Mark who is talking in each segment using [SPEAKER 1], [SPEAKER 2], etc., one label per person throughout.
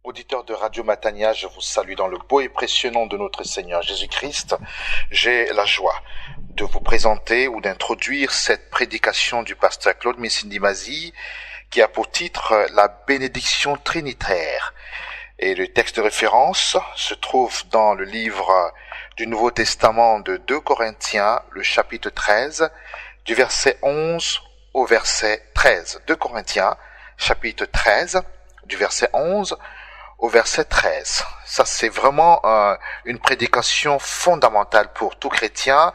[SPEAKER 1] Auditeurs de Radio Matania, je vous salue dans le beau et précieux nom de notre Seigneur Jésus-Christ. J'ai la joie de vous présenter ou d'introduire cette prédication du pasteur Claude Missindi-Mazie qui a pour titre la bénédiction trinitaire. Et le texte de référence se trouve dans le livre du Nouveau Testament de 2 Corinthiens, le chapitre 13, du verset 11 au verset 13. 2 Corinthiens, chapitre 13, du verset 11 au verset 13. Ça, c'est vraiment une prédication fondamentale pour tout chrétien.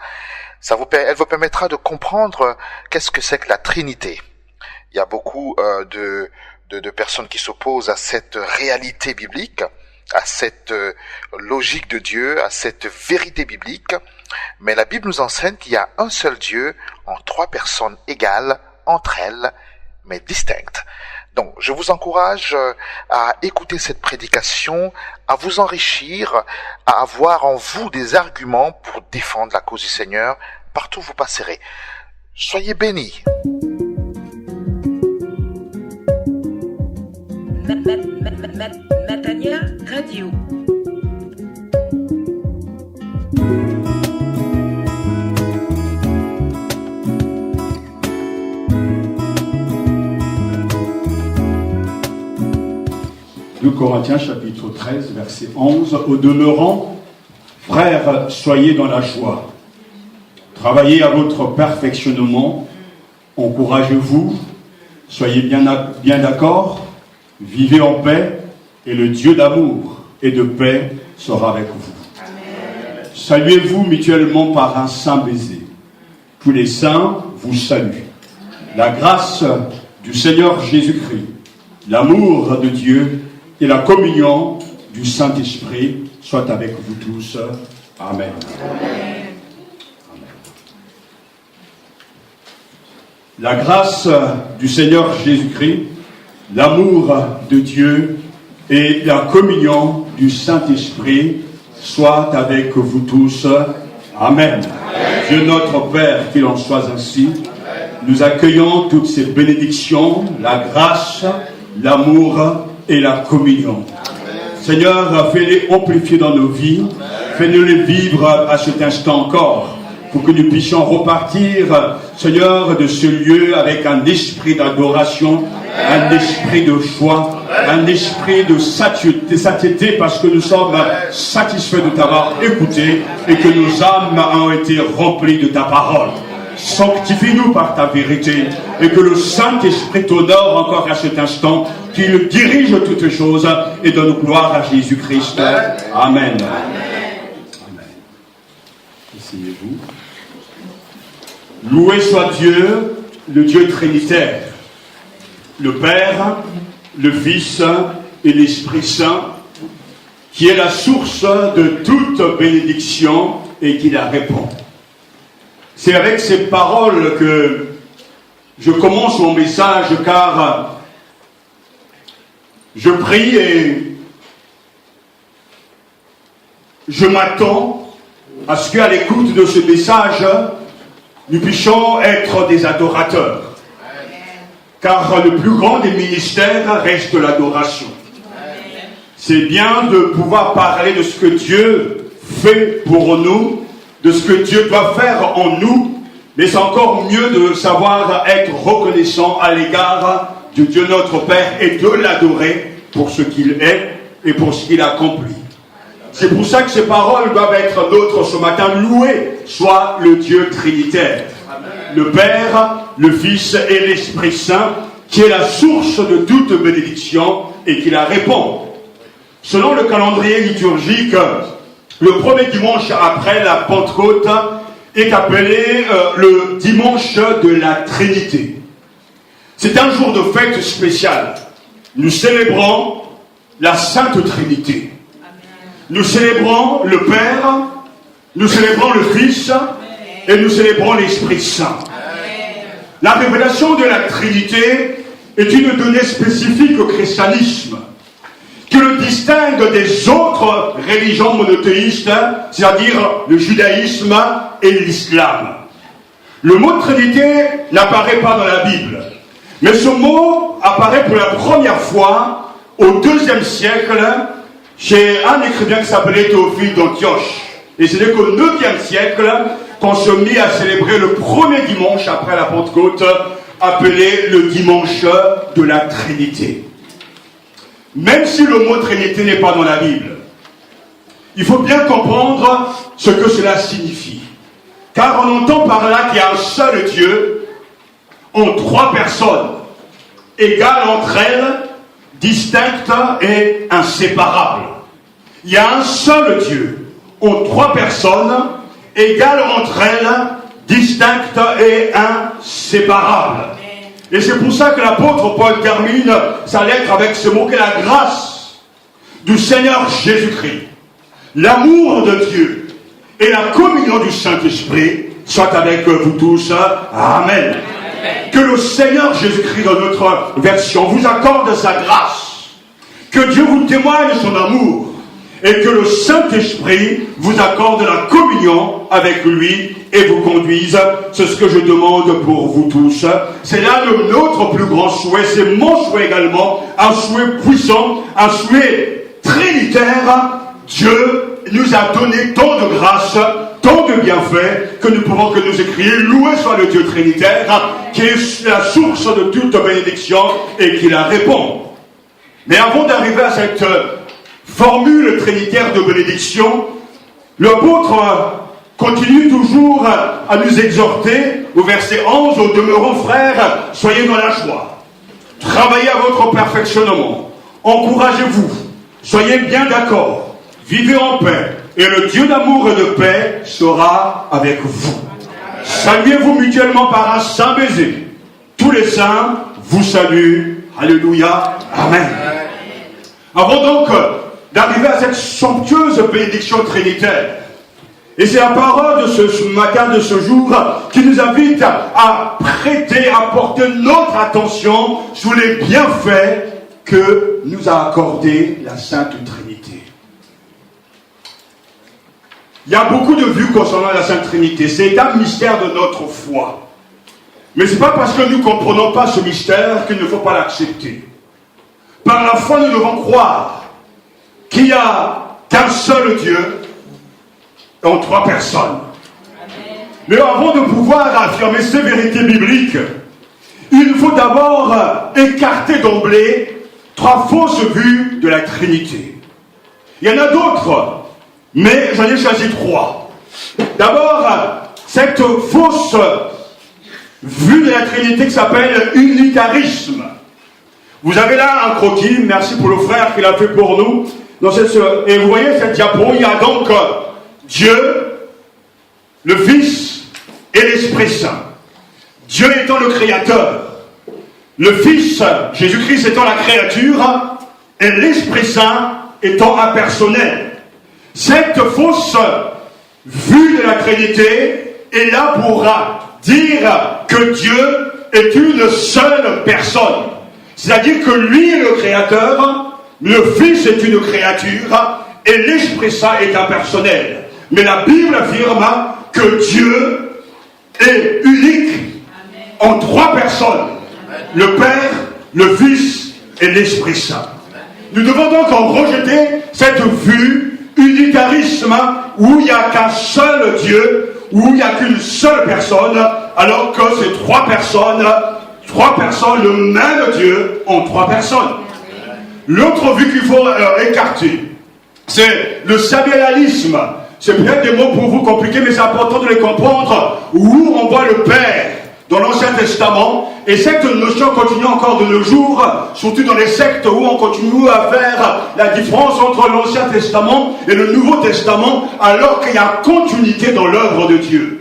[SPEAKER 1] Elle vous permettra de comprendre qu'est-ce que c'est que la Trinité. Il y a beaucoup de personnes qui s'opposent à cette réalité biblique, à cette logique de Dieu, à cette vérité biblique. Mais la Bible nous enseigne qu'il y a un seul Dieu en 3 personnes égales entre elles, mais distinctes. Donc, je vous encourage à écouter cette prédication, à vous enrichir, à avoir en vous des arguments pour défendre la cause du Seigneur partout où vous passerez. Soyez bénis.
[SPEAKER 2] Matania Radio.
[SPEAKER 3] De Corinthiens chapitre 13 verset 11. Au demeurant, frères, soyez dans la joie. Travaillez à votre perfectionnement. Encouragez-vous. Soyez bien d'accord. Vivez en paix. Et le Dieu d'amour et de paix sera avec vous. Amen. Saluez-vous mutuellement par un saint baiser. Tous les saints vous saluent. La grâce du Seigneur Jésus-Christ, l'amour de Dieu et la communion du Saint-Esprit soit avec vous tous. Amen. Amen. La grâce du Seigneur Jésus-Christ, l'amour de Dieu et la communion du Saint-Esprit soit avec vous tous. Amen. Amen. Dieu notre Père, qu'il en soit ainsi. Amen. Nous accueillons toutes ces bénédictions, la grâce, l'amour et la communion. Amen. Seigneur, fais-les amplifier dans nos vies. Fais-nous les vivre à cet instant encore, pour que nous puissions repartir, Seigneur, de ce lieu avec un esprit d'adoration, un esprit de joie, un esprit de satiété, parce que nous sommes satisfaits de t'avoir écouté et que nos âmes ont été remplies de ta parole. Sanctifie-nous par ta vérité et que le Saint-Esprit t'honore encore à cet instant, qu'il dirige toutes choses et donne gloire à Jésus-Christ. Amen. Amen. Asseyez-vous. Loué soit Dieu, le Dieu trinitaire, le Père, le Fils et l'Esprit Saint, qui est la source de toute bénédiction et qui la répand. C'est avec ces paroles que je commence mon message, car je prie et je m'attends à ce qu'à l'écoute de ce message, nous puissions être des adorateurs. Car le plus grand des ministères reste l'adoration. C'est bien de pouvoir parler de ce que Dieu fait pour nous, de ce que Dieu doit faire en nous, mais c'est encore mieux de savoir être reconnaissant à l'égard de Dieu notre Père et de l'adorer pour ce qu'il est et pour ce qu'il accomplit. C'est pour ça que ces paroles doivent être nôtres ce matin. Loué soit le Dieu trinitaire, le Père, le Fils et l'Esprit Saint, qui est la source de toute bénédiction et qui la répand. Selon le calendrier liturgique, le premier dimanche après la Pentecôte est appelé le dimanche de la Trinité. C'est un jour de fête spécial. Nous célébrons la Sainte Trinité. Nous célébrons le Père, nous célébrons le Fils et nous célébrons l'Esprit Saint. La révélation de la Trinité est une donnée spécifique au christianisme qui le distingue des autres religions monothéistes, c'est-à-dire le judaïsme et l'islam. Le mot Trinité n'apparaît pas dans la Bible, mais ce mot apparaît pour la première fois au IIe siècle, chez un écrivain qui s'appelait Théophile d'Antioche. Et ce n'est qu'au IXe siècle qu'on se mit à célébrer le premier dimanche après la Pentecôte, appelé le dimanche de la Trinité. Même si le mot Trinité n'est pas dans la Bible, il faut bien comprendre ce que cela signifie. Car on entend par là qu'il y a un seul Dieu en trois personnes, égales entre elles, distinctes et inséparables. Il y a un seul Dieu en trois personnes, égales entre elles, distinctes et inséparables. Et c'est pour ça que l'apôtre Paul termine sa lettre avec ce mot, que la grâce du Seigneur Jésus-Christ, l'amour de Dieu et la communion du Saint-Esprit soient avec vous tous. Amen. Que le Seigneur Jésus-Christ, dans notre version, vous accorde sa grâce, que Dieu vous témoigne son amour, et que le Saint-Esprit vous accorde la communion avec lui et vous conduise. C'est ce que je demande pour vous tous. C'est là notre plus grand souhait, c'est mon souhait également, un souhait puissant, un souhait trinitaire. Dieu nous a donné tant de grâce, tant de bienfaits, que nous pouvons que nous écrire: loué soit le Dieu trinitaire, qui est la source de toute bénédiction et qui la répond. Mais avant d'arriver à cette formule trinitaire de bénédiction, l'apôtre continue toujours à nous exhorter au verset 11: au demeurant frères, soyez dans la joie, travaillez à votre perfectionnement, encouragez-vous, soyez bien d'accord, vivez en paix, et le Dieu d'amour et de paix sera avec vous. Saluez-vous mutuellement par un saint baiser. Tous les saints vous saluent. Alléluia. Amen. Avant donc d'arriver à cette somptueuse bénédiction trinitaire, et c'est la parole de ce matin, de ce jour, qui nous invite à prêter, à porter notre attention sur les bienfaits que nous a accordés la Sainte Trinité. Il y a beaucoup de vues concernant la Sainte Trinité. C'est un mystère de notre foi. Mais ce n'est pas parce que nous ne comprenons pas ce mystère qu'il ne faut pas l'accepter. Par la foi, nous devons croire qu'il n'y a qu'un seul Dieu en trois personnes. Mais avant de pouvoir affirmer ces vérités bibliques, il faut d'abord écarter d'emblée trois fausses vues de la Trinité. Il y en a d'autres, mais j'en ai choisi trois. D'abord, cette fausse vue de la Trinité qui s'appelle unitarisme. Vous avez là un croquis, merci pour le frère qui l'a fait pour nous. Et vous voyez cette diapo, il y a donc Dieu, le Fils et l'Esprit Saint. Dieu étant le Créateur, le Fils, Jésus-Christ étant la créature, et l'Esprit Saint étant impersonnel. Cette fausse vue de la Trinité est là pour dire que Dieu est une seule personne. C'est-à-dire que lui est le Créateur, le Fils est une créature, et l'Esprit Saint est impersonnel. Mais la Bible affirme que Dieu est unique en trois personnes. Le Père, le Fils et l'Esprit Saint. Nous devons donc en rejeter cette vue unitarisme où il n'y a qu'un seul Dieu, où il n'y a qu'une seule personne, alors que c'est trois personnes, le même Dieu en trois personnes. L'autre vue qu'il faut écarter, c'est le sabelalisme. C'est peut-être des mots pour vous compliqués, mais c'est important de les comprendre, où on voit le Père dans l'Ancien Testament, et cette notion continue encore de nos jours, surtout dans les sectes où on continue à faire la différence entre l'Ancien Testament et le Nouveau Testament, alors qu'il y a continuité dans l'œuvre de Dieu.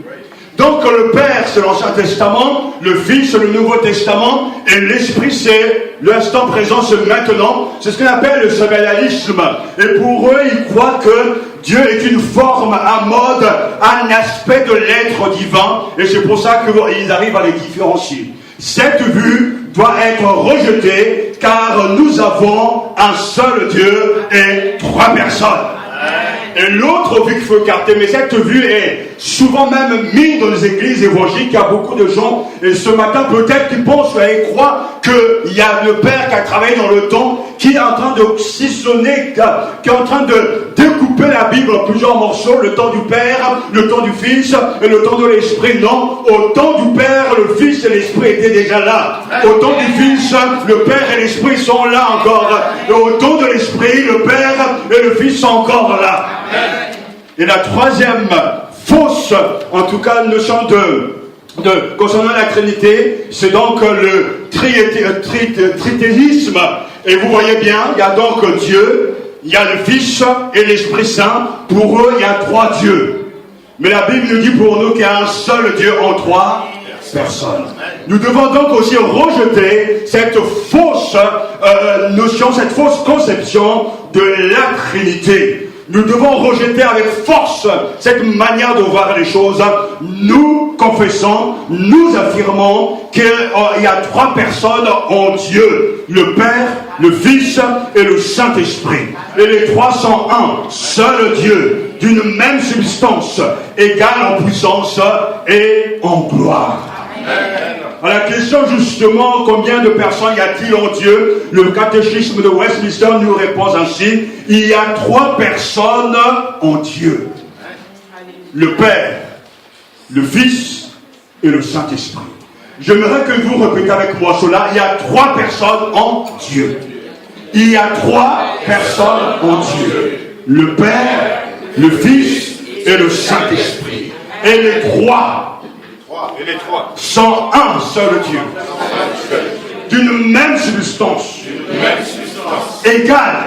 [SPEAKER 3] Donc le Père c'est l'Ancien Testament, le Fils c'est le Nouveau Testament, et l'Esprit c'est l'instant présent, c'est maintenant. C'est ce qu'on appelle le sabelalisme. Et pour eux, ils croient que Dieu est une forme, un mode, un aspect de l'être divin, et c'est pour ça qu'ils arrivent à les différencier. Cette vue doit être rejetée, car nous avons un seul Dieu et trois personnes. Et l'autre vue qu'il faut écarter, mais cette vue est souvent même mis dans les églises évangéliques. Il y a beaucoup de gens, et ce matin peut-être qu'ils pensent et croient qu'il y a le Père qui a travaillé dans le temps, qui est en train de sillonner, qui est en train de découper la Bible en plusieurs morceaux, le temps du Père, le temps du Fils et le temps de l'Esprit. Non, au temps du Père, le Fils et l'Esprit étaient déjà là. Au temps du Fils, le Père et l'Esprit sont là encore. Et au temps de l'Esprit, le Père et le Fils sont encore là. Et la troisième fausse, en tout cas, notion concernant la Trinité, c'est donc le trithéisme. Et vous voyez bien, il y a donc Dieu, il y a le Fils et l'Esprit Saint. Pour eux, il y a trois dieux. Mais la Bible nous dit pour nous qu'il y a un seul Dieu en trois personnes. Nous devons donc aussi rejeter cette fausse notion, cette fausse conception de la Trinité. Nous devons rejeter avec force cette manière de voir les choses. Nous confessons, nous affirmons qu'il y a trois personnes en Dieu. Le Père, le Fils et le Saint-Esprit. Et les trois sont un seul Dieu, d'une même substance, égale en puissance et en gloire. À la question justement, combien de personnes y a-t-il en Dieu? Le catéchisme de Westminster nous répond ainsi: il y a trois personnes en Dieu. Le Père, le Fils et le Saint-Esprit. J'aimerais que vous répétiez avec moi cela. Il y a trois personnes en Dieu. Il y a trois personnes en Dieu. Le Père, le Fils et le Saint-Esprit. Et les trois sont un seul Dieu, d'une même substance, égale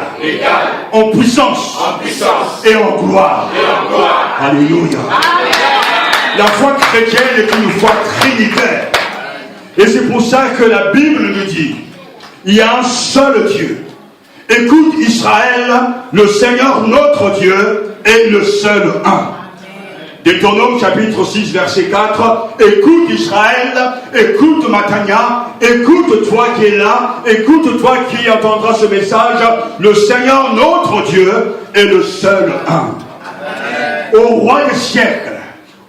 [SPEAKER 3] en puissance et en gloire. Alléluia. La foi chrétienne est une foi trinitaire. Et c'est pour ça que la Bible nous dit, il y a un seul Dieu. Écoute Israël, le Seigneur notre Dieu est le seul un. Deutéronome chapitre 6 verset 4, écoute Israël, écoute Matania, écoute toi qui es là, écoute toi qui entendras ce message, le Seigneur notre Dieu est le seul un. Au roi des siècles,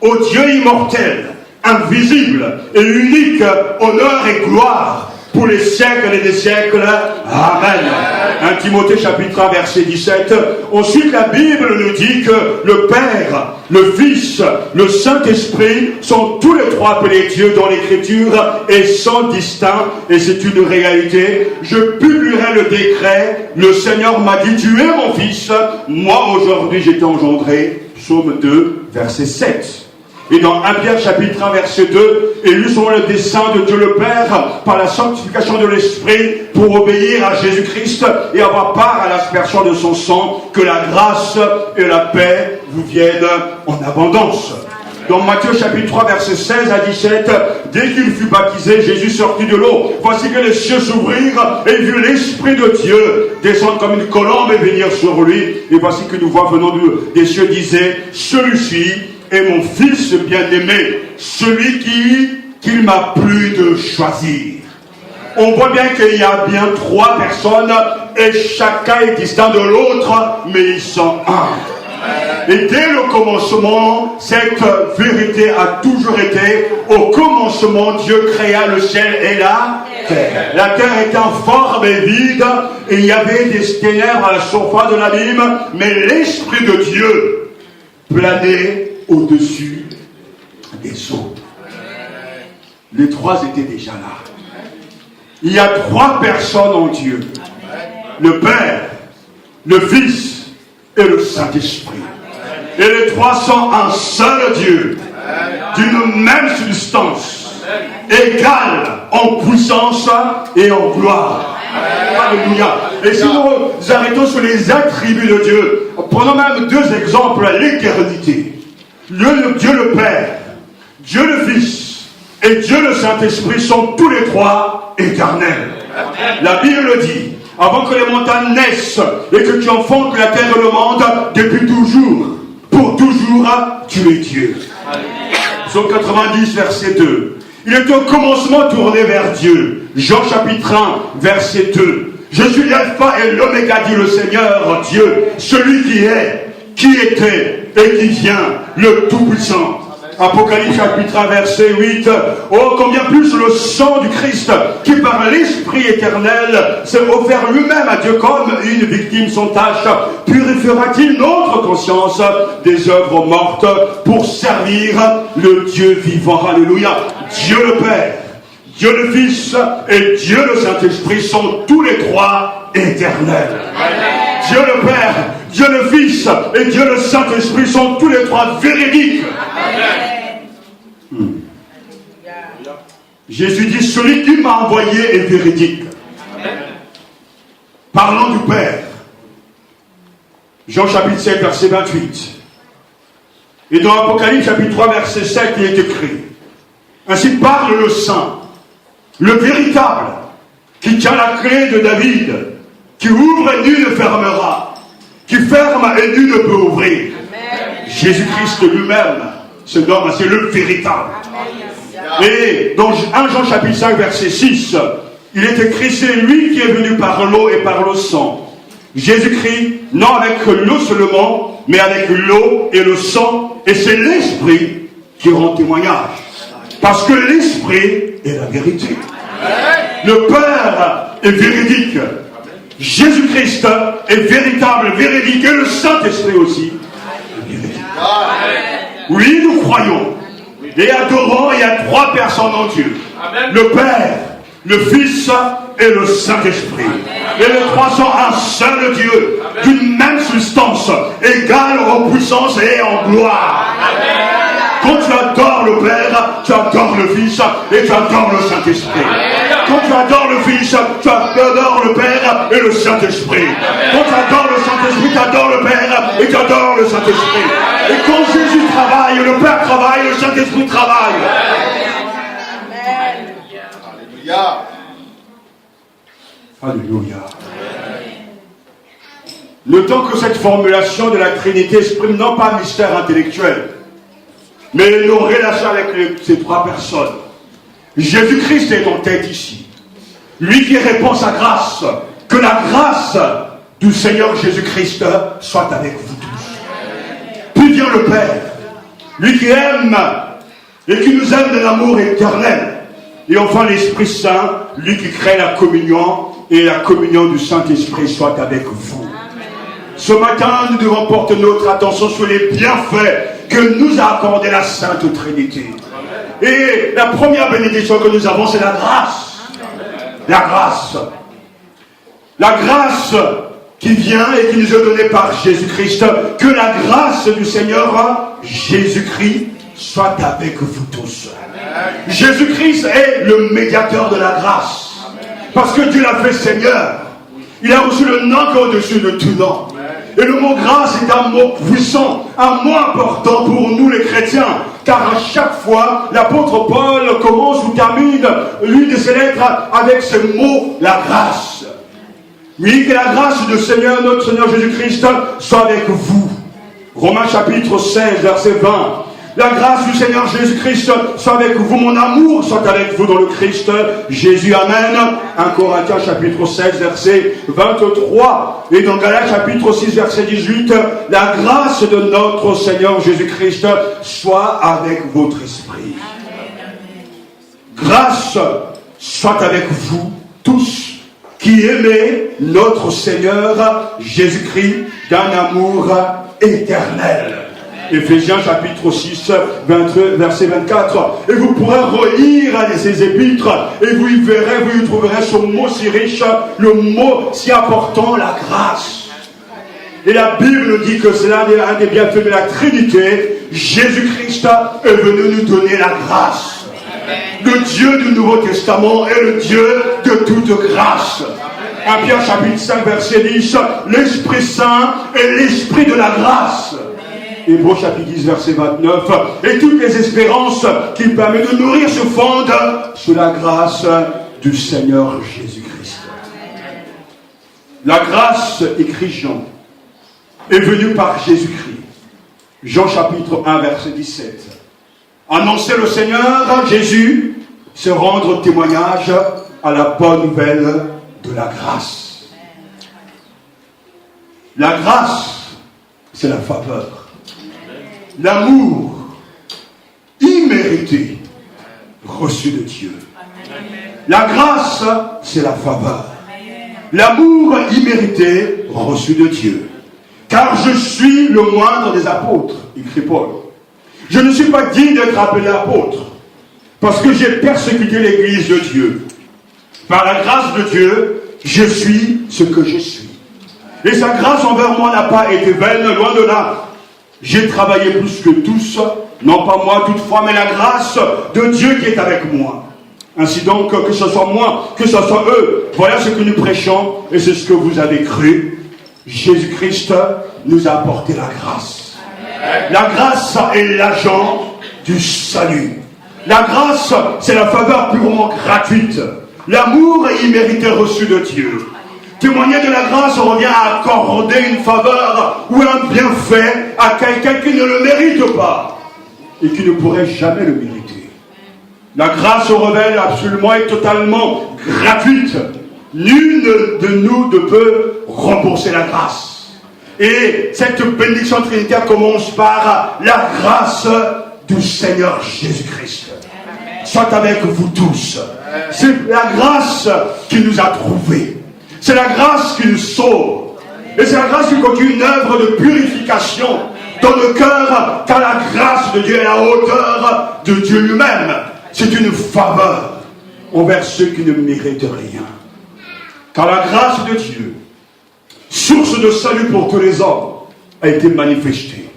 [SPEAKER 3] au Dieu immortel, invisible et unique, honneur et gloire pour les siècles et des siècles. Amen. 1 Timothée chapitre 1 verset 17. Ensuite la Bible nous dit que le Père, le Fils, le Saint-Esprit sont tous les trois appelés Dieu dans l'Écriture et sont distincts, et c'est une réalité. Je publierai le décret. Le Seigneur m'a dit, tu es mon Fils, moi aujourd'hui j'ai été engendré. Psaume 2 verset 7. Et dans 1 Pierre chapitre 1 verset 2, élus selon le dessein de Dieu le Père par la sanctification de l'Esprit pour obéir à Jésus-Christ et avoir part à l'aspersion de son sang, que la grâce et la paix vous viennent en abondance. Dans Matthieu chapitre 3 verset 16 à 17, dès qu'il fut baptisé, Jésus sortit de l'eau. Voici que les cieux s'ouvrirent et il vit l'Esprit de Dieu descendre comme une colombe et venir sur lui. Et voici qu'une voix venant des cieux disait, celui-ci est mon Fils bien-aimé, celui qu'il m'a plu de choisir. On voit bien qu'il y a bien trois personnes et chacun est distinct de l'autre, mais ils sont un. Et dès le commencement, cette vérité a toujours été, au commencement, Dieu créa le ciel et la terre. La terre était informe et vide, et il y avait des ténèbres à la surface de l'abîme, mais l'Esprit de Dieu planait au-dessus des eaux. Les trois étaient déjà là. Il y a trois personnes en Dieu. Le Père, le Fils et le Saint-Esprit. Et les trois sont un seul Dieu, d'une même substance, égale en puissance et en gloire. Alléluia. Et si nous arrêtons sur les attributs de Dieu, prenons même deux exemples, l'éternité. Dieu le Père, Dieu le Fils et Dieu le Saint-Esprit sont tous les trois éternels. La Bible dit, avant que les montagnes naissent et que tu enfantes la terre et le monde, depuis toujours, pour toujours, tu es Dieu. Psaume 90, verset 2. Il est au commencement tourné vers Dieu. Jean chapitre 1, verset 2. Je suis l'alpha et l'oméga, dit le Seigneur Dieu, celui qui est, qui était et qui vient, le Tout-Puissant. Apocalypse chapitre 1 verset 8. Oh, combien plus le sang du Christ, qui par l'Esprit éternel s'est offert lui-même à Dieu comme une victime sans tache, purifiera-t-il notre conscience des œuvres mortes pour servir le Dieu vivant. Alléluia. Dieu le Père, Dieu le Fils et Dieu le Saint-Esprit sont tous les trois éternels. Amen. Dieu le Père, Dieu le Fils et Dieu le Saint-Esprit sont tous les trois véridiques. Amen. Jésus dit, celui qui m'a envoyé est véridique. Amen. Parlant du Père, Jean chapitre 7 verset 28. Et dans Apocalypse chapitre 3 verset 7, il est écrit, ainsi parle le Saint, le véritable, qui tient la clé de David, qui ouvre et nul ne fermera, qui ferme et nul ne peut ouvrir. Jésus-Christ lui-même se nomme, c'est le véritable. Amen. Et dans 1 Jean chapitre 5 verset 6, il est écrit, c'est lui qui est venu par l'eau et par le sang. Jésus-Christ, non avec l'eau seulement, mais avec l'eau et le sang, et c'est l'Esprit qui rend témoignage. Parce que l'Esprit est la vérité. Le Père est véridique. Jésus-Christ est véritable, véridique, et le Saint-Esprit aussi est véridique. Oui, nous croyons et adorons, il y a trois personnes en Dieu. Le Père, le Fils et le Saint-Esprit. Et les trois sont un seul Dieu, d'une même substance, égale en puissance et en gloire. Quand tu adores le Père, tu adores le Fils et tu adores le Saint-Esprit. Quand tu adores le Fils, tu adores le Père et le Saint-Esprit. Quand tu adores le Saint-Esprit, tu adores le Père et tu adores le Saint-Esprit. Et quand Jésus travaille, le Père travaille, le Saint-Esprit travaille. Alléluia. Alléluia. Notons que cette formulation de la Trinité exprime non pas un mystère intellectuel, mais nos relations avec ces trois personnes. Jésus-Christ est en tête ici. Lui qui répand sa grâce. Que la grâce du Seigneur Jésus-Christ soit avec vous tous. Puis vient le Père. Lui qui aime et qui nous aime de l'amour éternel. Et enfin l'Esprit Saint, lui qui crée la communion, et la communion du Saint-Esprit soit avec vous. Ce matin, nous devons porter notre attention sur les bienfaits que nous a accordé la Sainte Trinité. Et la première bénédiction que nous avons, c'est la grâce. La grâce. La grâce qui vient et qui nous est donnée par Jésus-Christ. Que la grâce du Seigneur Jésus-Christ soit avec vous tous. Jésus-Christ est le médiateur de la grâce. Parce que Dieu l'a fait Seigneur. Il a reçu le nom qui est au-dessus de tout nom. Et le mot grâce est un mot puissant, un mot important pour nous les chrétiens. Car à chaque fois, l'apôtre Paul commence ou termine l'une de ses lettres avec ce mot, la grâce. Oui, que la grâce du Seigneur, notre Seigneur Jésus-Christ, soit avec vous. Romains chapitre 16, verset 20. La grâce du Seigneur Jésus-Christ soit avec vous, mon amour soit avec vous dans le Christ Jésus, amen. 1 Corinthiens chapitre 16 verset 23 et dans Galates chapitre 6 verset 18, la grâce de notre Seigneur Jésus-Christ soit avec votre esprit. Grâce soit avec vous tous qui aimez notre Seigneur Jésus-Christ d'un amour éternel. Éphésiens chapitre 6, verset 24. Et vous pourrez relire ces épîtres et vous y verrez, vous y trouverez ce mot si riche, le mot si important, la grâce. Et la Bible dit que c'est l'un des bienfaits de la Trinité. Jésus-Christ est venu nous donner la grâce. Le Dieu du Nouveau Testament est le Dieu de toute grâce. 1 Pierre chapitre 5 verset 10, l'Esprit Saint est l'Esprit de la grâce. Hébreux chapitre 10 verset 29, et toutes les espérances qui permettent de nourrir se fondent sur la grâce du Seigneur Jésus-Christ. La grâce, écrit Jean, est venue par Jésus-Christ. Jean chapitre 1 verset 17. Annoncer le Seigneur Jésus, c'est rendre témoignage à la bonne nouvelle de la grâce. La grâce, c'est la faveur. l'amour immérité reçu de Dieu. La grâce, c'est la faveur. L'amour immérité reçu de Dieu. Car je suis le moindre des apôtres, écrit Paul. Je ne suis pas digne d'être appelé apôtre, parce que j'ai persécuté l'Église de Dieu. Par la grâce de Dieu, je suis ce que je suis. Et sa grâce envers moi n'a pas été vaine, loin de là. J'ai travaillé plus que tous, non pas moi toutefois, mais la grâce de Dieu qui est avec moi. Ainsi donc, que ce soit moi, que ce soit eux, voilà ce que nous prêchons, et c'est ce que vous avez cru. Jésus-Christ nous a apporté la grâce. La grâce est l'agent du salut. La grâce, c'est la faveur purement gratuite. L'amour immérité reçu de Dieu. Témoigner de la grâce revient à accorder une faveur ou un bienfait à quelqu'un qui ne le mérite pas et qui ne pourrait jamais le mériter. La grâce se révèle absolument et totalement gratuite. Nul de nous ne peut rembourser la grâce. Et cette bénédiction trinitaire commence par la grâce du Seigneur Jésus-Christ. Soit avec vous tous. C'est la grâce qui nous a trouvés. C'est la grâce qui nous sauve. Et c'est la grâce qui conduit une œuvre de purification dans le cœur, car la grâce de Dieu est à la hauteur de Dieu lui-même. C'est une faveur envers ceux qui ne méritent rien. Car la grâce de Dieu, source de salut pour tous les hommes, a été manifestée.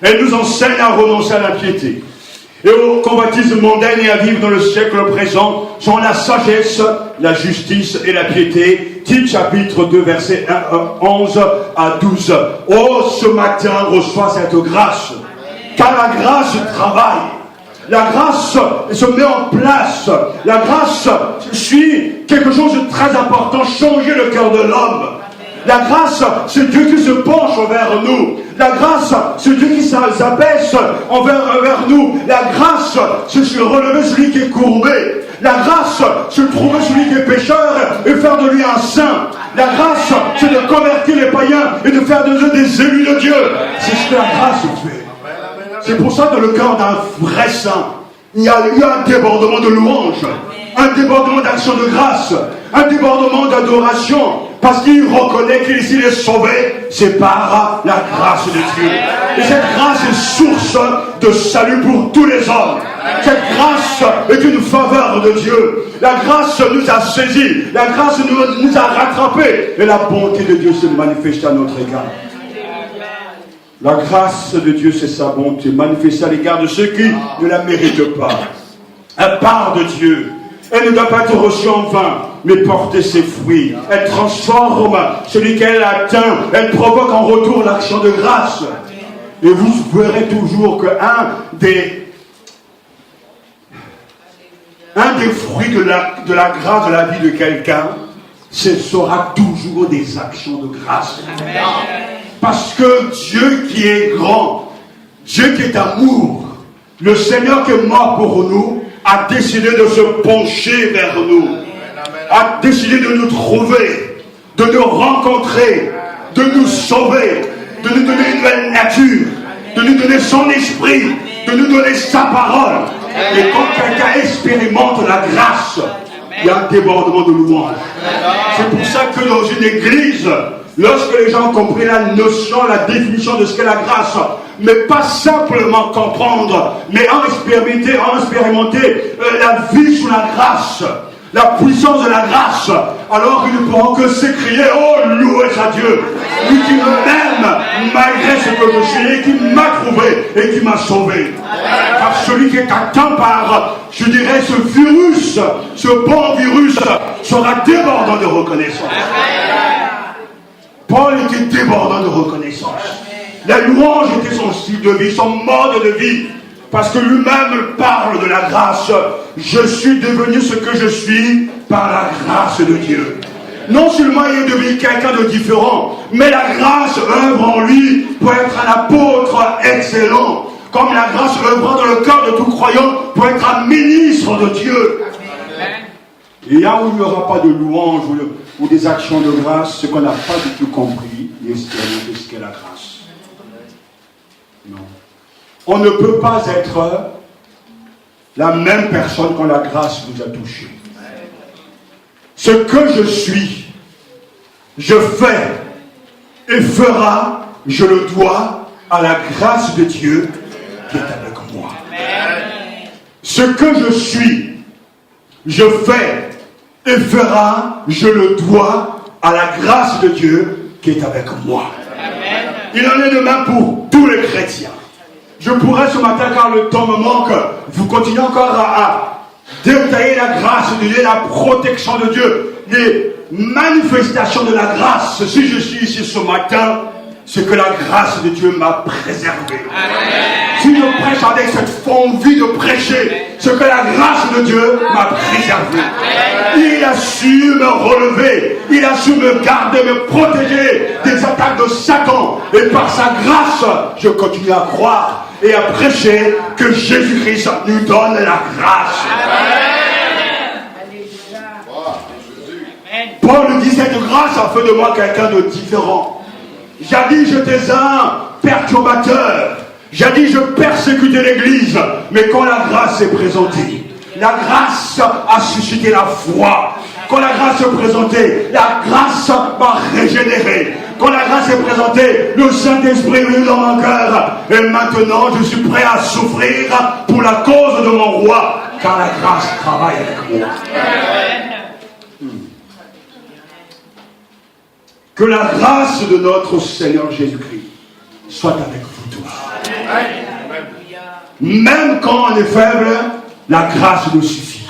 [SPEAKER 3] Elle nous enseigne à renoncer à l'impiété et au convoitisme mondain et à vivre dans le siècle présent sont la sagesse, la justice et la piété. Tite chapitre 2 versets 11 à 12. Oh, ce matin reçois cette grâce, car la grâce travaille. La grâce se met en place. La grâce suit quelque chose de très important, changer le cœur de l'homme. La grâce, c'est Dieu qui se penche envers nous. La grâce, c'est Dieu qui s'abaisse envers nous. La grâce, c'est se relever celui qui est courbé. La grâce, c'est trouver celui qui est pécheur et faire de lui un saint. La grâce, c'est de convertir les païens et de faire de eux des élus de Dieu. C'est ce que la grâce fait. C'est pour ça que dans le cœur d'un vrai saint, il y a un débordement de louange, un débordement d'action de grâce, un débordement d'adoration, parce qu'il reconnaît qu'il est sauvé, c'est par la grâce de Dieu. Et cette grâce est source de salut pour tous les hommes. Cette grâce est une faveur de Dieu. La grâce nous a saisis, la grâce nous a rattrapés, et la bonté de Dieu se manifeste à notre égard. La grâce de Dieu, c'est sa bonté manifestée à l'égard de ceux qui ne la méritent pas. Elle part de Dieu. Elle ne doit pas être reçue en vain, mais porter ses fruits. Elle transforme celui qu'elle atteint. Elle provoque en retour l'action de grâce. Et vous verrez toujours qu'un des fruits de la grâce de la vie de quelqu'un, ce sera toujours des actions de grâce. Amen. Parce que Dieu qui est grand, Dieu qui est amour, le Seigneur qui est mort pour nous, a décidé de se pencher vers nous, a décidé de nous trouver, de nous rencontrer, de nous sauver, de nous donner une nouvelle nature, de nous donner son esprit, de nous donner sa parole. Et quand quelqu'un expérimente la grâce, il y a un débordement de louange. C'est pour ça que dans une église, lorsque les gens ont compris la notion, la définition de ce qu'est la grâce, mais pas simplement comprendre, mais en expérimenter la vie sous la grâce, la puissance de la grâce, alors ils ne pourront que s'écrier « Oh, louez à Dieu, lui qui m'aime malgré ce que je suis, et qui m'a trouvé, et qui m'a sauvé. » Car celui qui est atteint par, je dirais, ce virus, ce bon virus, sera débordant de reconnaissance. Paul était débordant de reconnaissance. La louange était son style de vie, son mode de vie. Parce que lui-même parle de la grâce. Je suis devenu ce que je suis par la grâce de Dieu. Non seulement il est devenu quelqu'un de différent, mais la grâce œuvre en lui pour être un apôtre excellent. Comme la grâce œuvre dans le cœur de tout croyant pour être un ministre de Dieu. Et là où il n'y aura pas de louange ou des actions de grâce, ce qu'on n'a pas du tout compris, l'expérience de ce qu'est la grâce. Non. On ne peut pas être la même personne quand la grâce vous a touché. Ce que je suis, je fais et fera, je le dois à la grâce de Dieu qui est avec moi. Ce que je suis, je fais et fera, je le dois à la grâce de Dieu qui est avec moi. Il en est de même pour tous les chrétiens. Je pourrais ce matin, car le temps me manque, vous continuez encore à détailler la grâce de Dieu, la protection de Dieu, les manifestations de la grâce. Si je suis ici ce matin, c'est que la grâce de Dieu m'a préservé. Si je prêche avec cette envie de prêcher, c'est que la grâce de Dieu m'a préservé. Il a su me relever, il a su me garder, me protéger des attaques de Satan. Et par sa grâce, je continue à croire et à prêcher que Jésus-Christ nous donne la grâce. Paul dit cette grâce a fait de moi quelqu'un de différent. Jadis j'étais un perturbateur. Jadis je persécutais l'église. Mais quand la grâce est présentée, la grâce a suscité la foi. Quand la grâce est présentée, la grâce m'a régénéré. Quand la grâce est présentée, le Saint-Esprit est venu dans mon cœur. Et maintenant, je suis prêt à souffrir pour la cause de mon roi. Car la grâce travaille avec moi. Que la grâce de notre Seigneur Jésus-Christ soit avec vous tous. Même quand on est faible, la grâce nous suffit.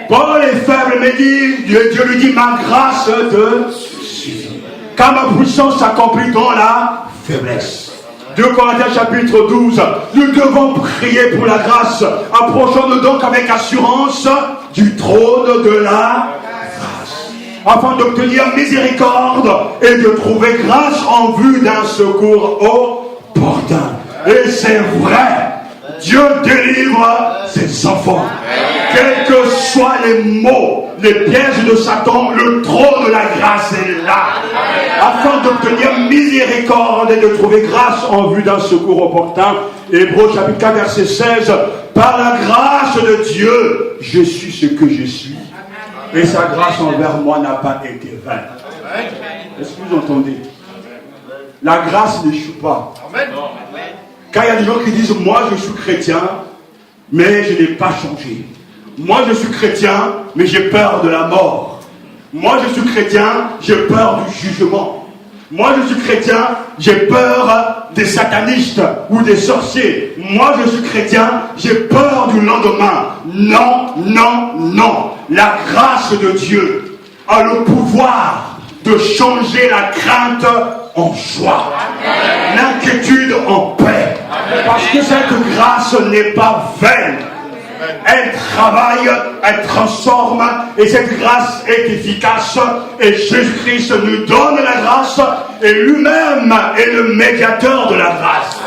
[SPEAKER 3] Paul est faible, mais Dieu lui dit, ma grâce te suffit. Car ma puissance s'accomplit dans la faiblesse. 2 Corinthiens chapitre 12. Nous devons prier pour la grâce. Approchons-nous donc avec assurance du trône de la grâce, afin d'obtenir miséricorde et de trouver grâce en vue d'un secours opportun. Et c'est vrai, Dieu délivre ses enfants. Quels que soient les maux, les pièges de Satan, le trône de la grâce est là, afin d'obtenir miséricorde et de trouver grâce en vue d'un secours opportun. Hébreux chapitre 4 verset 16. Par la grâce de Dieu, je suis ce que je suis. Et sa grâce envers moi n'a pas été vaine. Est-ce que vous entendez? La grâce n'échoue pas. Car il y a des gens qui disent, moi je suis chrétien, mais je n'ai pas changé. Moi je suis chrétien, mais j'ai peur de la mort. Moi je suis chrétien, j'ai peur du jugement. Moi je suis chrétien, j'ai peur des satanistes ou des sorciers. Moi je suis chrétien, j'ai peur du lendemain. Non, non, non. La grâce de Dieu a le pouvoir de changer la crainte en joie, l'inquiétude en paix. Parce que cette grâce n'est pas vaine. Elle travaille, elle transforme, et cette grâce est efficace. Et Jésus-Christ nous donne la grâce, et lui-même est le médiateur de la grâce.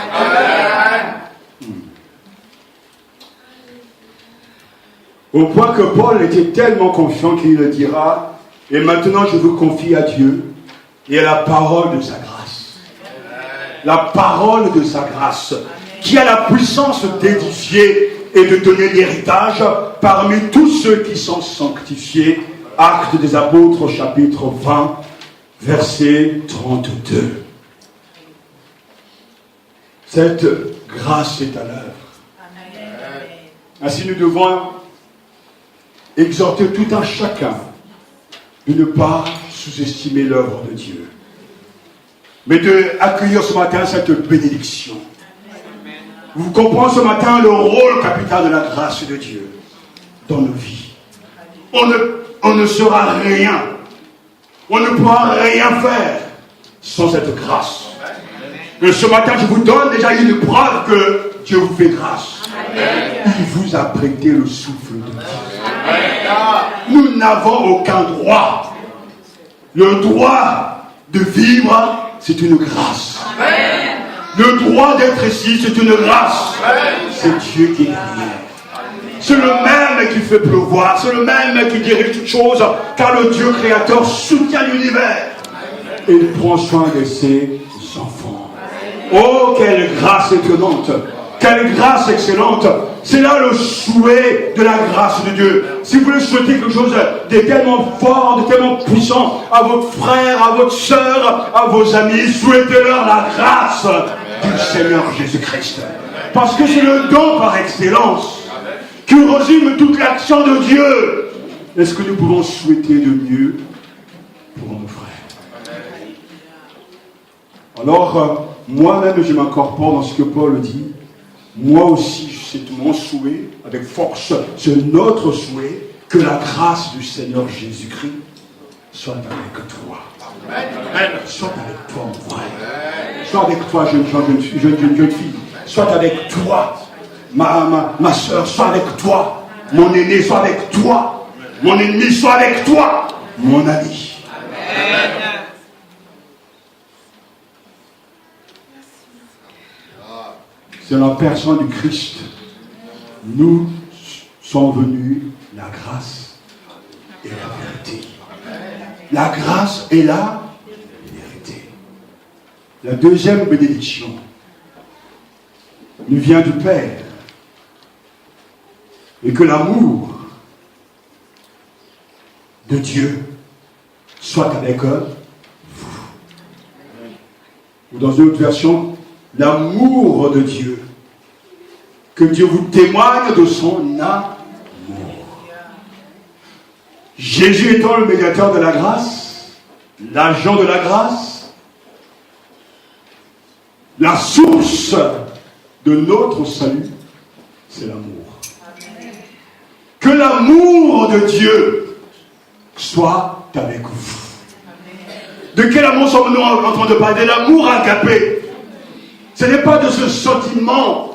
[SPEAKER 3] Au point que Paul était tellement confiant qu'il le dira, et maintenant je vous confie à Dieu et à la parole de sa grâce. La parole de sa grâce, qui a la puissance d'édifier et de donner l'héritage parmi tous ceux qui sont sanctifiés. Actes des Apôtres, chapitre 20, verset 32. Cette grâce est à l'œuvre. Ainsi nous devons exhorter tout un chacun de ne pas sous-estimer l'œuvre de Dieu, mais d'accueillir ce matin cette bénédiction. Vous comprenez ce matin le rôle capital de la grâce de Dieu dans nos vies. On ne sera rien. On ne pourra rien faire sans cette grâce. Et ce matin, je vous donne déjà une preuve que Dieu vous fait grâce. Il vous a prêté le souffle de vie. Nous n'avons aucun droit. Le droit de vivre, c'est une grâce. Le droit d'être ici, c'est une grâce. C'est Dieu qui est derrière. C'est le même qui fait pleuvoir. C'est le même qui dirige toutes choses. Car le Dieu créateur soutient l'univers. Et il prend soin de ses enfants. Oh, quelle grâce étonnante. Quelle grâce excellente. C'est là le souhait de la grâce de Dieu. Si vous voulez souhaiter quelque chose de tellement fort, de tellement puissant à votre frère, à votre soeur, à vos amis, souhaitez-leur la grâce du Seigneur Jésus-Christ. Parce que c'est le don par excellence qui résume toute l'action de Dieu. Est-ce que nous pouvons souhaiter de mieux pour nos frères? Alors, moi-même, je m'incorpore dans ce que Paul dit. Moi aussi, c'est mon souhait, avec force, c'est notre souhait, que la grâce du Seigneur Jésus-Christ soit avec toi. Amen. Soit avec toi, mon frère. Soit avec toi, jeune fille. Soit avec toi, ma soeur. Soit avec toi, mon aîné. Soit avec toi, mon ennemi. Soit avec toi, mon ami. Amen. C'est la personne du Christ. Nous sont venus la grâce et la vérité. La grâce et la vérité. La deuxième bénédiction nous vient du Père. Et que l'amour de Dieu soit avec vous. Ou dans une autre version, l'amour de Dieu. Que Dieu vous témoigne de son amour. Jésus étant le médiateur de la grâce, l'agent de la grâce, la source de notre salut, c'est l'amour. Que l'amour de Dieu soit avec vous. De quel amour sommes-nous en train de parler? De l'amour agapé. Ce n'est pas de ce sentiment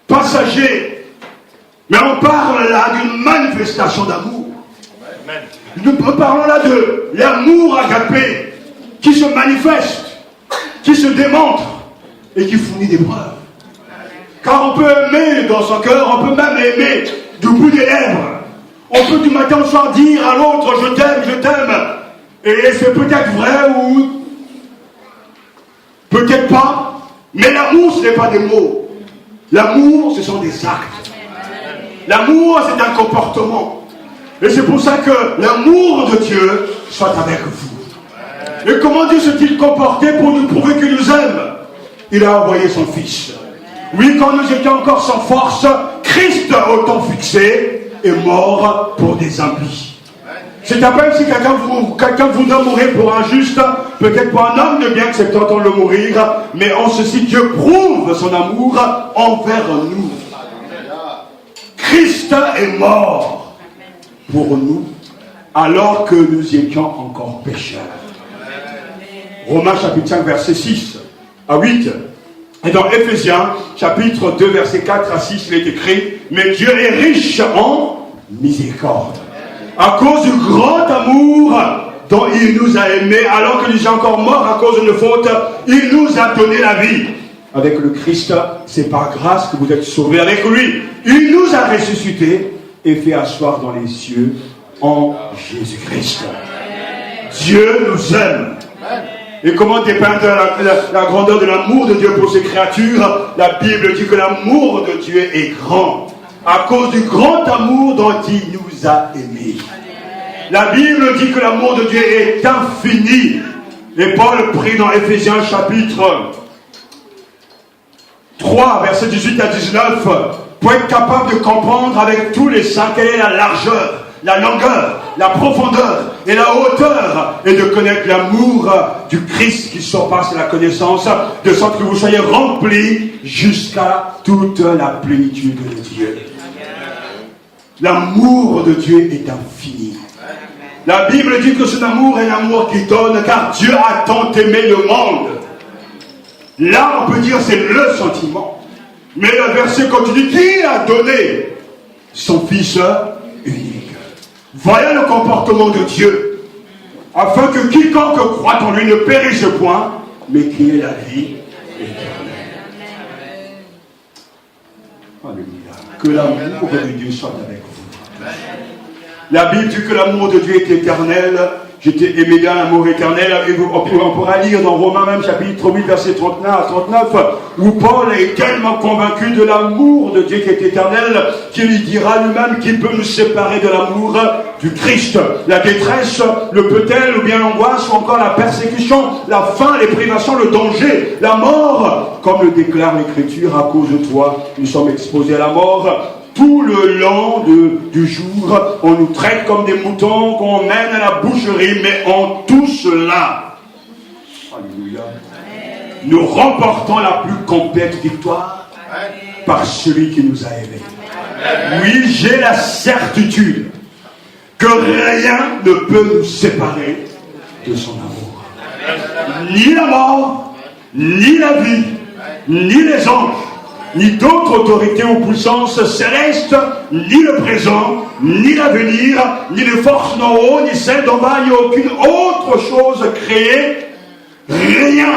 [SPEAKER 3] passager, mais on parle là d'une manifestation d'amour. Nous parlons là de l'amour agapé qui se manifeste, qui se démontre et qui fournit des preuves. Car on peut aimer dans son cœur, on peut même aimer du bout des lèvres. On peut du matin au soir dire à l'autre je t'aime, et c'est peut-être vrai ou peut-être pas, mais l'amour ce n'est pas des mots. L'amour, ce sont des actes. L'amour, c'est un comportement. Et c'est pour ça que l'amour de Dieu soit avec vous. Et comment Dieu s'est-il comporté pour nous prouver qu'il nous aime? Il a envoyé son Fils. Oui, quand nous étions encore sans force, Christ, au temps fixé, est mort pour des impies. C'est à peine si quelqu'un voudrait mourir pour un juste, peut-être pour un homme de bien acceptant de le mourir, mais en ceci Dieu prouve son amour envers nous. Christ est mort pour nous alors que nous étions encore pécheurs. Romains chapitre 5 verset 6 à 8. Et dans Éphésiens chapitre 2 verset 4 à 6 il est écrit: mais Dieu est riche en miséricorde. À cause du grand amour dont il nous a aimés, alors que nous étions encore morts à cause de nos fautes, il nous a donné la vie. Avec le Christ, c'est par grâce que vous êtes sauvés avec lui. Il nous a ressuscités et fait asseoir dans les cieux en Jésus-Christ. Dieu nous aime. Et comment dépeindre la grandeur de l'amour de Dieu pour ses créatures? La Bible dit que l'amour de Dieu est grand, à cause du grand amour dont il nous a aimés. La Bible dit que l'amour de Dieu est infini. Et Paul prie dans Éphésiens chapitre 3, versets 18 à 19, pour être capable de comprendre avec tous les saints quelle est la largeur, la longueur, la profondeur et la hauteur, et de connaître l'amour du Christ qui surpasse la connaissance, de sorte que vous soyez remplis jusqu'à toute la plénitude de Dieu. L'amour de Dieu est infini. La Bible dit que cet amour est l'amour qui donne, car Dieu a tant aimé le monde. Là, on peut dire c'est le sentiment. Mais le verset continue: qui a donné son Fils unique. Voyez le comportement de Dieu, afin que quiconque croit en lui ne périsse point, mais qu'il ait la vie éternelle. Alléluia. Que l'amour de Dieu soit avec vous. La Bible dit que l'amour de Dieu est éternel j'étais aimé d'un amour éternel. Et on pourra lire dans Romains même chapitre 8, verset 39 à 39, où Paul est tellement convaincu de l'amour de Dieu qui est éternel, qu'il dira lui-même qu'il peut nous séparer de l'amour du Christ. La détresse, le peut-elle, ou bien l'angoisse, ou encore la persécution, la faim, les privations, le danger, la mort, comme le déclare l'Écriture, à cause de toi, nous sommes exposés à la mort. Tout le long du jour, on nous traite comme des moutons qu'on mène à la boucherie, mais en tout cela, alléluia, nous remportons la plus complète victoire par celui qui nous a aimés. Oui, j'ai la certitude que rien ne peut nous séparer de son amour. Ni la mort, ni la vie, ni les anges, ni d'autres autorités ou puissances célestes, ni le présent, ni l'avenir, ni les forces d'en haut, ni celles d'en bas, ni aucune autre chose créée. Rien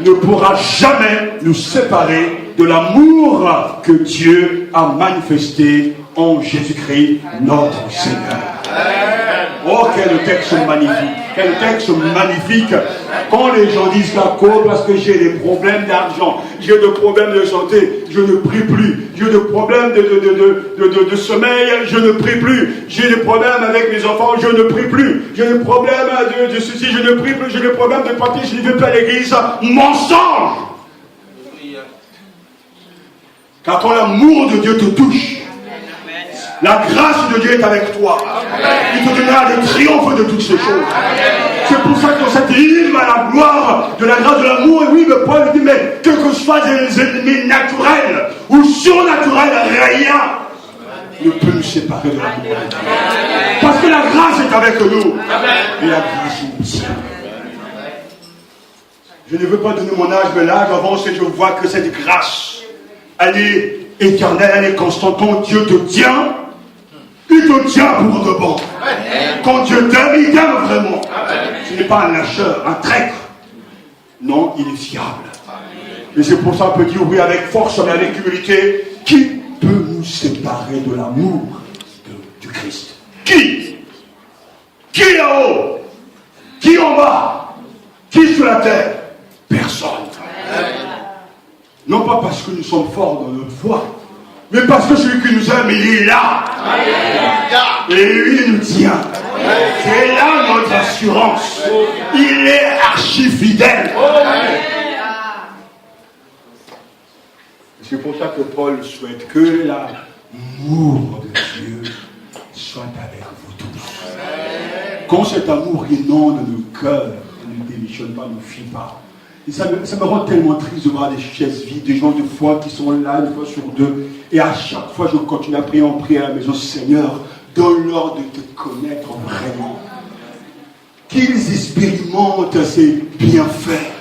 [SPEAKER 3] ne pourra jamais nous séparer de l'amour que Dieu a manifesté en Jésus-Christ, notre Seigneur. Oh, quel texte magnifique! Quel texte magnifique! Quand les gens disent d'accord parce que j'ai des problèmes d'argent, j'ai des problèmes de santé, je ne prie plus. J'ai des problèmes de sommeil, je ne prie plus. J'ai des problèmes avec mes enfants, je ne prie plus. J'ai des problèmes de ceci, je ne prie plus. J'ai des problèmes de partir, je ne vais pas à l'église. Mensonge! Car quand l'amour de Dieu te touche, la grâce de Dieu est avec toi. Il te donnera le triomphe de toutes ces choses. C'est pour ça que dans cette hymne à la gloire de la grâce de l'amour, et oui, le Paul dit, mais que soit des ennemis naturels ou surnaturels, rien ne peut nous séparer de l'amour de Dieu. Parce que la grâce est avec nous. Et la grâce nous tient. Je ne veux pas donner mon âge, mais l'âge avance et je vois que cette grâce, elle est éternelle, elle est constante. Quand Dieu te tient, il te tient pour de bon. Quand Dieu t'aime, il t'aime vraiment. Ce n'est pas un lâcheur, un traître. Non, il est fiable. Et c'est pour ça qu'on peut dire oui avec force, mais avec humilité. Qui peut nous séparer de l'amour du Christ? Qui? Qui là-haut? Qui en bas? Qui sur la terre? Personne. Non pas parce que nous sommes forts dans notre foi, mais parce que celui qui nous aime, il est là. Et lui, il nous tient. C'est là notre assurance. Il est archi fidèle. C'est pour ça que Paul souhaite que l'amour de Dieu soit avec vous tous. Quand cet amour inonde nos cœurs, ne démissionne pas, ne fuit pas. Et ça me rend tellement triste de voir des chaises vides, des gens de foi qui sont là une fois sur deux. Et à chaque fois, je continue à prier à la maison. Seigneur, donne-leur de te connaître vraiment. Qu'ils expérimentent ces bienfaits.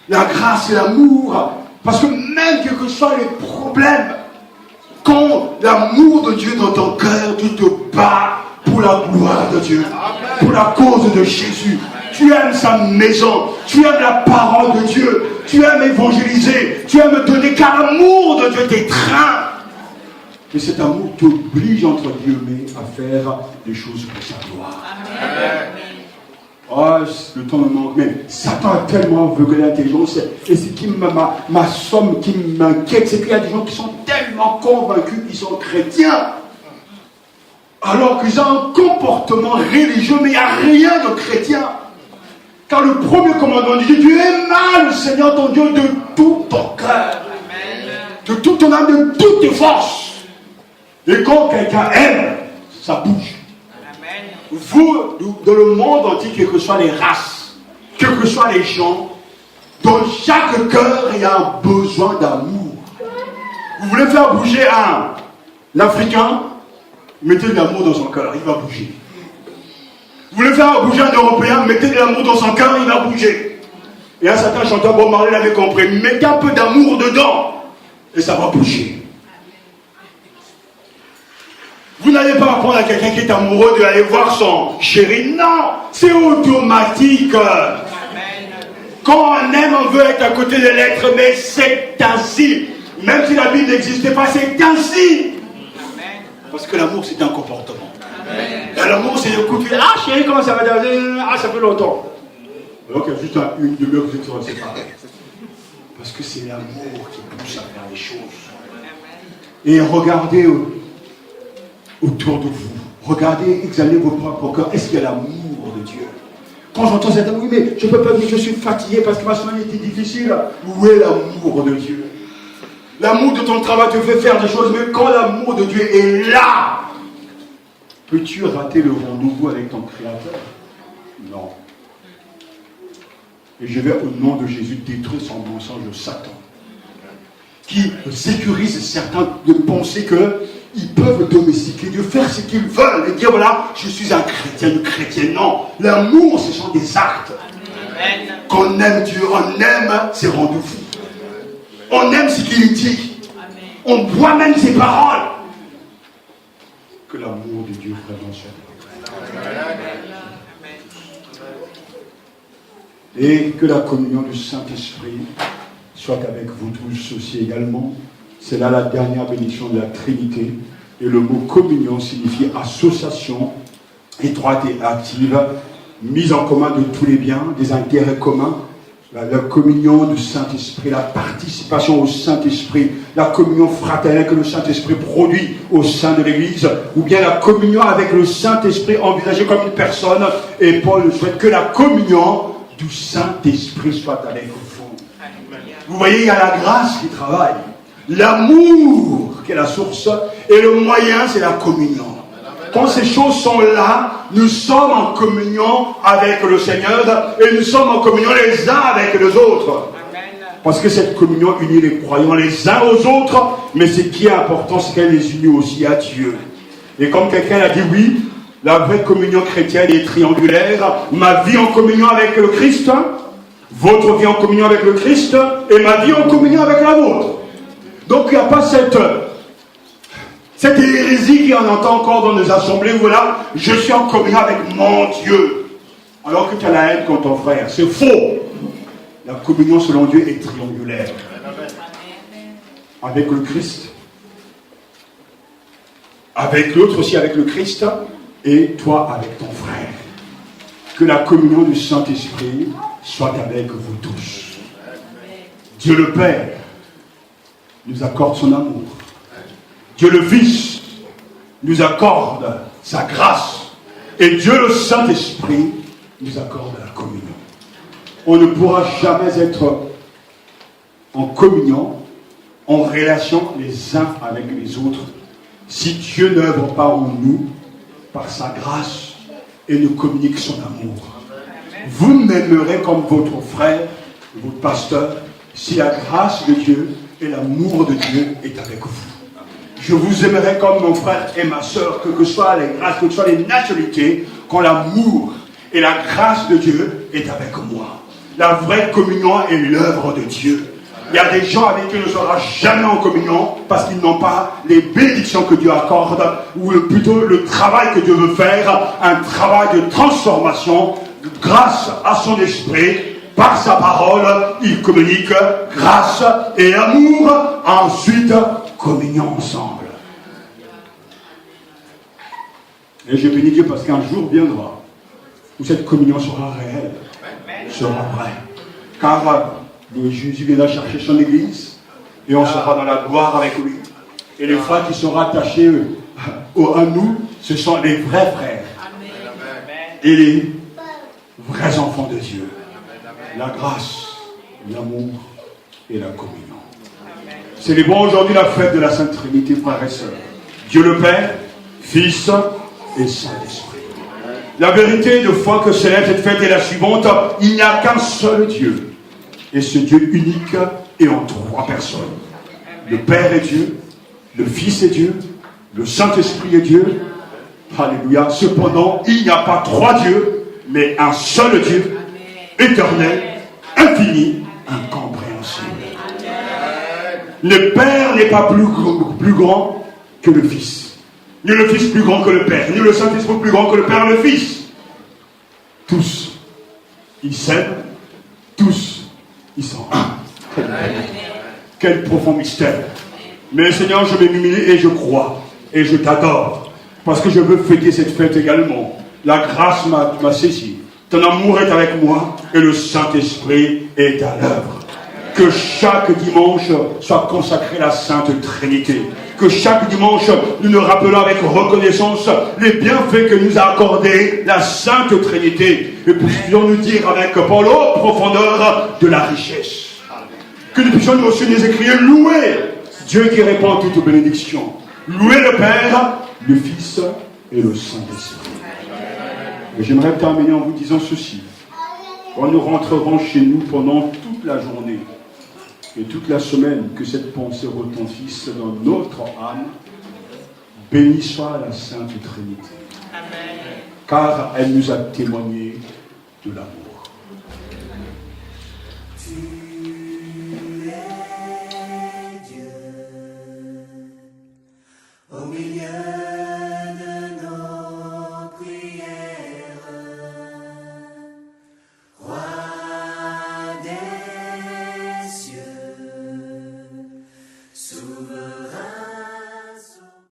[SPEAKER 3] La grâce et l'amour. Parce que même quels que soient les problèmes, quand l'amour de Dieu est dans ton cœur, tu te bats pour la gloire de Dieu. Pour la cause de Jésus. Tu aimes sa maison, tu aimes la parole de Dieu, tu aimes évangéliser, tu aimes donner, car l'amour de Dieu t'étreint. Et cet amour t'oblige, entre guillemets, à faire des choses pour sa gloire. Oh, le temps me manque, mais Satan a tellement aveuglé l'intelligence. Et ce qui m'assomme, qui m'inquiète, c'est qu'il y a des gens qui sont tellement convaincus qu'ils sont chrétiens, alors qu'ils ont un comportement religieux, mais il n'y a rien de chrétien. Car le premier commandement dit, tu aimes le Seigneur ton Dieu de tout ton cœur, de toute ton âme, de toutes tes forces. Et quand quelqu'un aime, ça bouge. Vous, dans le monde entier, quelles que soient les races, quels que soient les gens, dans chaque cœur, il y a un besoin d'amour. Vous voulez faire bouger un Africain, mettez de l'amour dans son cœur, il va bouger. Vous voulez faire bouger un Européen, mettez de l'amour dans son cœur, il va bouger. Et un certain chanteur Bob Marley l'avait compris. Mettez un peu d'amour dedans, et ça va bouger. Vous n'allez pas apprendre à quelqu'un qui est amoureux d'aller voir son chéri. Non, c'est automatique. Quand on aime, on veut être à côté de l'être, mais c'est ainsi. Même si la Bible n'existait pas, c'est ainsi. Parce que l'amour, c'est un comportement. Dans l'amour, c'est le coup de fil. Ah chérie, comment ça va? Ah, ça fait longtemps. Alors qu'il y a juste une demi-heure que vous êtes séparés. Parce que c'est l'amour qui pousse à faire les choses. Et regardez autour de vous. Regardez, examinez vos propres cœurs. Est-ce qu'il y a l'amour de Dieu? Quand j'entends cet amour, oui, mais je ne peux pas dire que je suis fatigué parce que ma semaine était difficile. Où est l'amour de Dieu? L'amour de ton travail te fait faire des choses, mais quand l'amour de Dieu est là, peux-tu rater le rendez-vous avec ton Créateur? Non. Et je vais, au nom de Jésus, détruire son mensonge de Satan, qui sécurise certains de penser qu'ils peuvent domestiquer Dieu, faire ce qu'ils veulent, et dire voilà, je suis un chrétien, une chrétienne. Non, l'amour, ce sont des actes. Amen. Qu'on aime Dieu, on aime ses rendez-vous. On aime ce qu'il dit. Amen. On boit même ses paroles. Que l'amour de Dieu vraiment soit. Et que la communion du Saint-Esprit soit avec vous tous aussi également. C'est là la dernière bénédiction de la Trinité. Et le mot communion signifie association étroite et active, mise en commun de tous les biens, des intérêts communs. La communion du Saint-Esprit, la participation au Saint-Esprit, la communion fraternelle que le Saint-Esprit produit au sein de l'Église, ou bien la communion avec le Saint-Esprit envisagée comme une personne. Et Paul souhaite que la communion du Saint-Esprit soit avec vous. Vous voyez, il y a la grâce qui travaille, l'amour qui est la source, et le moyen, c'est la communion. Quand ces choses sont là, nous sommes en communion avec le Seigneur, et nous sommes en communion les uns avec les autres. Parce que cette communion unit les croyants les uns aux autres, mais ce qui est important, c'est qu'elle les unit aussi à Dieu. Et comme quelqu'un a dit oui, la vraie communion chrétienne est triangulaire. Ma vie en communion avec le Christ, votre vie en communion avec le Christ, et ma vie en communion avec la vôtre. Donc il n'y a pas cette hérésie qui en entend encore dans nos assemblées où voilà, je suis en communion avec mon Dieu, alors que tu as la haine contre ton frère. C'est faux. La communion selon Dieu est triangulaire. Avec le Christ, avec l'autre aussi, avec le Christ, et toi avec ton frère. Que la communion du Saint-Esprit soit avec vous tous. Dieu le Père nous accorde son amour. Dieu le Fils nous accorde sa grâce. Et Dieu le Saint-Esprit nous accorde la communion. On ne pourra jamais être en communion, en relation les uns avec les autres, si Dieu n'œuvre pas en nous par sa grâce et nous communique son amour. Vous m'aimerez comme votre frère, votre pasteur, si la grâce de Dieu et l'amour de Dieu est avec vous. Je vous aimerai comme mon frère et ma soeur, que ce soit les grâces, que ce soit les nationalités, quand l'amour et la grâce de Dieu est avec moi. La vraie communion est l'œuvre de Dieu. Il y a des gens avec qui on ne sera jamais en communion parce qu'ils n'ont pas les bénédictions que Dieu accorde, ou plutôt le travail que Dieu veut faire, un travail de transformation grâce à son esprit, par sa parole. Il communique grâce et amour, ensuite communion ensemble. Et je bénis Dieu parce qu'un jour viendra où cette communion sera réelle, sera vraie. Car Jésus viendra chercher son église et on sera dans la gloire avec lui. Et les frères qui sont rattachés à nous, ce sont les vrais frères. Et les vrais enfants de Dieu. La grâce, l'amour et la communion. Célébrons aujourd'hui la fête de la Sainte Trinité, frères et sœurs. Dieu le Père, Fils et Saint-Esprit. La vérité de foi que célèbre cette fête est la suivante. Il n'y a qu'un seul Dieu. Et ce Dieu unique est en trois personnes. Le Père est Dieu, le Fils est Dieu, le Saint-Esprit est Dieu. Alléluia. Cependant, il n'y a pas trois dieux, mais un seul Dieu, éternel, infini, incompréhensible. Le Père n'est pas plus grand que le Fils. Ni le Fils plus grand que le Père. Ni le Saint-Esprit plus grand que le Père et le Fils. Tous, ils s'aiment. Tous, ils sont un. Quel profond mystère. Mais Seigneur, je m'humilie et je crois. Et je t'adore. Parce que je veux fêter cette fête également. La grâce m'a saisi. Ton amour est avec moi et le Saint-Esprit est à l'œuvre. Que chaque dimanche soit consacré à la Sainte Trinité. Que chaque dimanche, nous nous rappelons avec reconnaissance les bienfaits que nous a accordés la Sainte Trinité. Et puissions nous dire avec Paul, ô profondeur de la richesse. Que nous puissions nous aussi nous écrire, louer Dieu qui répand toute bénédiction. Louer le Père, le Fils et le Saint-Esprit. Et j'aimerais terminer en vous disant ceci. Quand nous rentrerons chez nous pendant toute la journée et toute la semaine, que cette pensée retentisse dans notre âme, bénie soit la Sainte Trinité. Amen. Car elle nous a témoigné de l'amour.